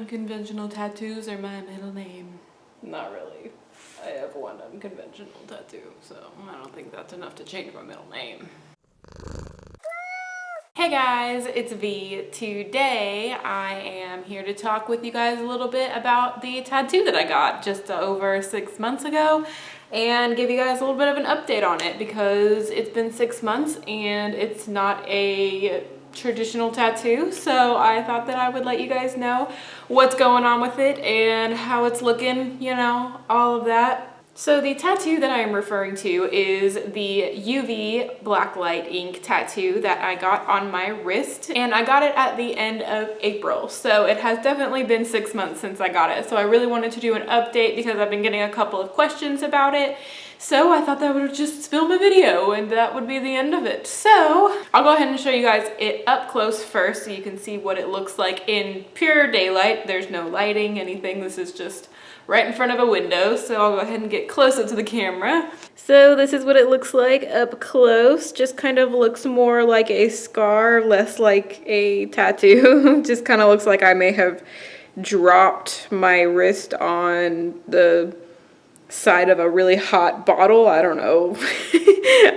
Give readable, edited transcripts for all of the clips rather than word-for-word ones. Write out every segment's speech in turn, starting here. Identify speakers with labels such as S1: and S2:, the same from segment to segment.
S1: unconventional tattoos are my middle name. Not really. I have one unconventional tattoo, so I don't think that's enough to change my middle name. Hey guys, it's V. Today I am here to talk with you guys a little bit about the tattoo that I got just over 6 months ago and give you guys a little bit of an update on it because it's been 6 months and it's not a traditional tattoo, so I thought that I would let you guys know what's going on with it and how it's looking, you know, all of that. So the tattoo that I am referring to is the UV blacklight ink tattoo that I got on my wrist, and I got it at the end of April. So it has definitely been 6 months since I got it. So I really wanted to do an update because I've been getting a couple of questions about it. So I thought that I would just film a video and that would be the end of it. So I'll go ahead and show you guys it up close first so you can see what it looks like in pure daylight. There's no lighting, anything. This is just right in front of a window, so I'll go ahead and get close up to the camera. So this is what it looks like up close. Just kind of looks more like a scar, less like a tattoo. Just kind of looks like I may have dropped my wrist on the side of a really hot bottle. I don't know.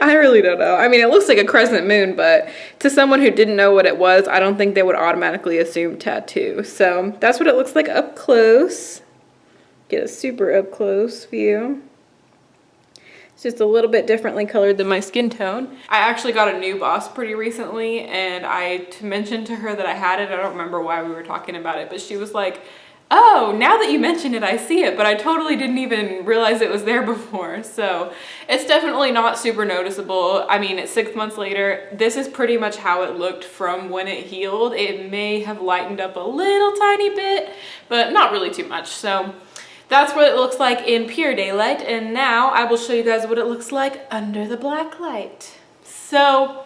S1: I really don't know. I mean, it looks like a crescent moon, but to someone who didn't know what it was, I don't think they would automatically assume tattoo. So that's what it looks like up close. Get a super up close view. It's just a little bit differently colored than my skin tone. I actually got a new boss pretty recently, and I mentioned to her that I had it. I don't remember why we were talking about it, but she was like, oh, now that you mention it, I see it, but I totally didn't even realize it was there before. So it's definitely not super noticeable. I mean, it's 6 months later. This is pretty much how it looked from when it healed. It may have lightened up a little tiny bit, but not really too much. So that's what it looks like in pure daylight, and now I will show you guys what it looks like under the black light. So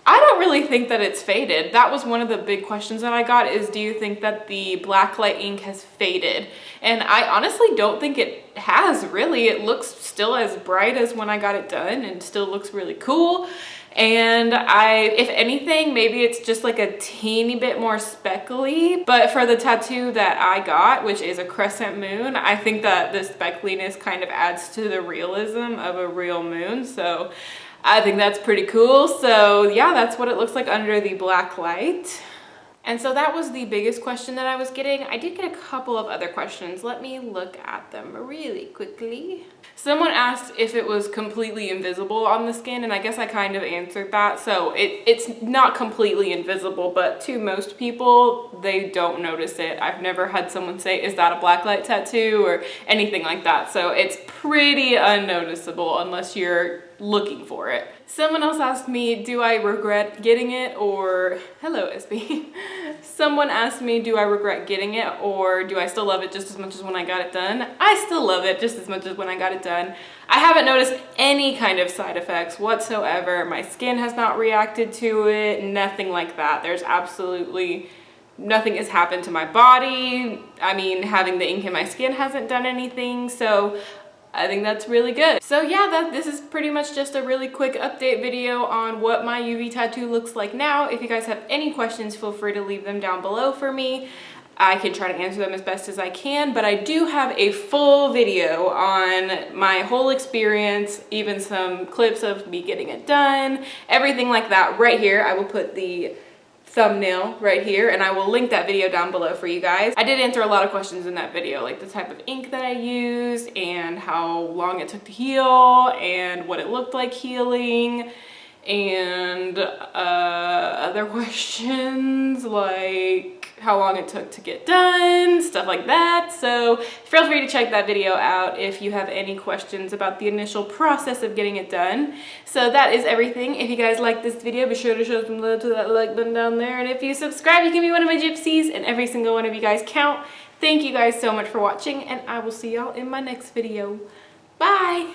S1: I don't really think that it's faded. That was one of the big questions that I got is, do you think that the black light ink has faded? And I honestly don't think it has really. It looks still as bright as when I got it done and still looks really cool. And if anything, maybe it's just like a teeny bit more speckly, but for the tattoo that I got, which is a crescent moon, I think that the speckliness kind of adds to the realism of a real moon. So I think that's pretty cool. So yeah, that's what it looks like under the black light. And so that was the biggest question that I was getting. I did get a couple of other questions. Let me look at them really quickly. Someone asked if it was completely invisible on the skin, and I guess I kind of answered that. So it's not completely invisible, but to most people, they don't notice it. I've never had someone say, is that a blacklight tattoo or anything like that. So it's pretty unnoticeable unless you're looking for it. Someone else asked me, do I regret getting it, or hello SB. Someone asked me, do I regret getting it, or do I still love it just as much as when I got it done? I still love it just as much as when I got it done. I haven't noticed any kind of side effects whatsoever. My skin has not reacted to it, nothing like that. There's absolutely nothing has happened to my body. I mean, having the ink in my skin hasn't done anything, so I think that's really good. So yeah, this is pretty much just a really quick update video on what my UV tattoo looks like now. If you guys have any questions, feel free to leave them down below for me. I can try to answer them as best as I can, but I do have a full video on my whole experience, even some clips of me getting it done, everything like that right here. I will put the thumbnail right here, and I will link that video down below for you guys. I did answer a lot of questions in that video, like the type of ink that I used and how long it took to heal and what it looked like healing, and other questions like how long it took to get done, stuff like that. So feel free to check that video out if you have any questions about the initial process of getting it done. So that is everything. If you guys like this video, be sure to show some love to that like button down there. And if you subscribe, you can be one of my gypsies, and every single one of you guys count. Thank you guys so much for watching, and I will see y'all in my next video. Bye!